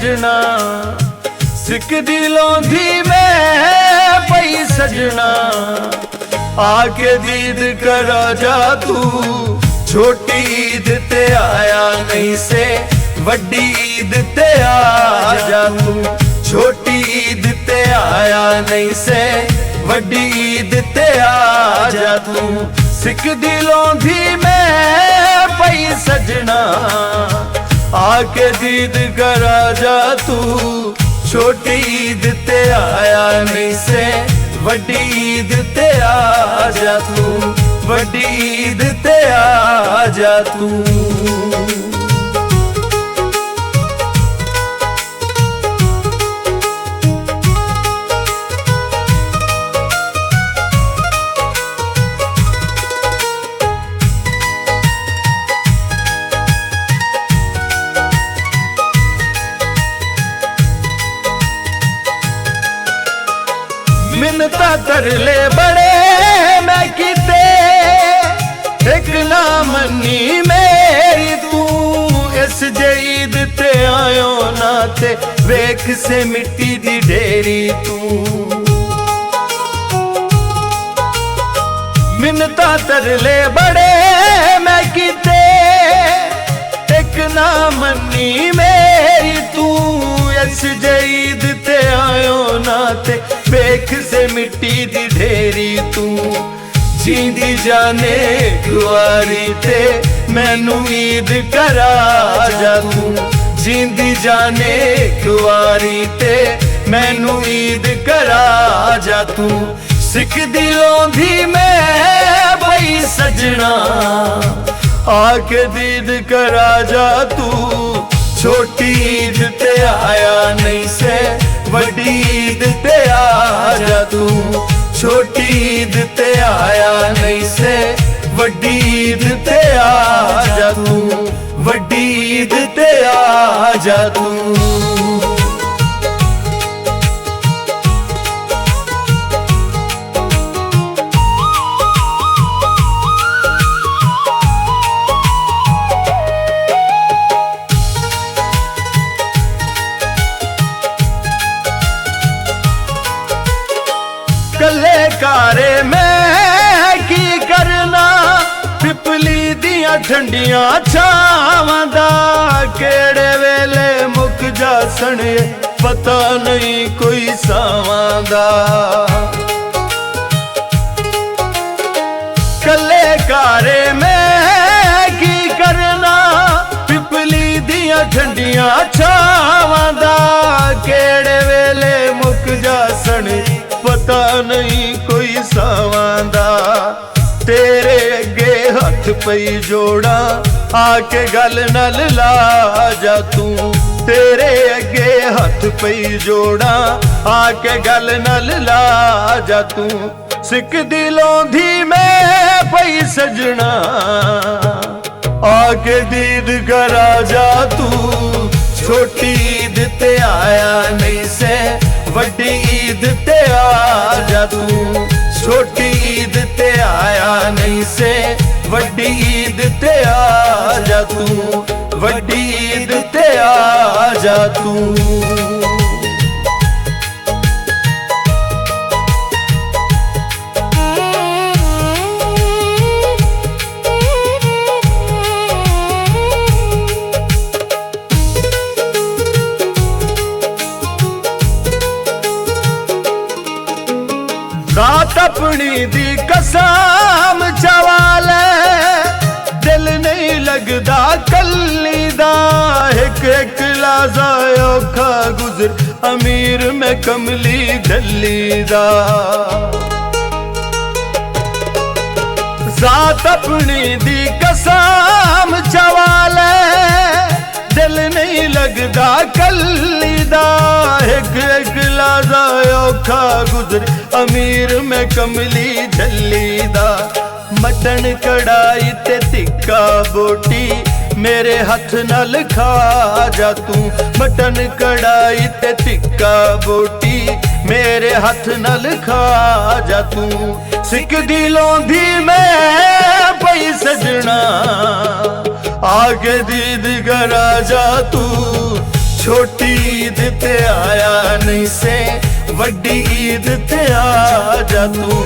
सजना सिक दिलों धी में पई सजना आके दीद करा जा तू छोटी ईद ते आया नहीं से वड्डी ईद ते आ जा तू छोटी ईद ते आया नहीं से वड्डी ईद ते आ जा तू सिक दिलों धी में पई सजना आके दीद करा जा तू छोटी ईद ते आया नहीं से वड्डी ईद ते आ जा तू वड्डी ईद ते आ जा तू। मिन्नता तरले बड़े मैं किते एक ना मन्नी मेरी तू इस जईद ते आयो ना ते वेख से मिट्टी दी ढेरी तू मिन्नता तरले बड़े मैं किते एक ना मन्नी मेरी तू इस जईद ते आयो ना ते वेख से मिट्टी दी ढेरी तू जींदी जाने कुआरी ते मैनू ईद करा जा तू जींदी जाने कुआरी ते मैनू ईद करा जा तू सिख दिलों धी में भई सजना आके दीद करा जा तू छोटी ईद ते आया नहीं से वड्डी ईद ते आ जा तू छोटी ईद ते आया नहीं से वड्डी ईद ते आ जा तू वड्डी ईद ते आ जा तू। कले कारे मैं की करना पिपली दिया ठंडियां छावां दा केड़े वेले मुक जासन पता नहीं कोई सावां दा कले कारे मैं की करना पिपली दिया ठंडियां छावां दा केड़े वेले मुक जासन पता नहीं कोई सावांदा तेरे अगे हथ पई जोड़ा आके गल नल ला जा तू तेरे अगे हथ पई जोड़ा आके गल नल ला जा तू सिक दिलों धी में पई सजना आके दीद करा जा तू छोटी ईद ते आया नहीं से वड्डी ईद ते आ जा तू छोटी ईद ते आया नहीं से वड्डी ईद ते आ जा तू वड्डी ईद ते आ जा तू। रात अपनी दी कसम चवाले दिल नहीं लगदा कल्ली दा एक लाजा औखा गुजर अमीर में कमली दली दा जात अपनी दी कसम चवाले दिल नहीं लगदा कल्ली दा एक लाजा औखा गुजर अमीर में कमली झल्ली दा मटन कढ़ाई ते तिक्का बोटी मेरे हथ नाल खा जा तू मटन कढ़ाई ते तिक्का बोटी मेरे हथ नाल खा जा तू सिक दिलों धी में पई सजना आगे दीद करा जा तू छोटी ईद ते आया नहीं से वड्डी ईद ते आ जा तू,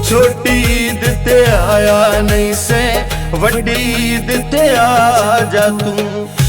छोटी ईद ते आया नहीं से वड्डी ईद ते आ जा तू।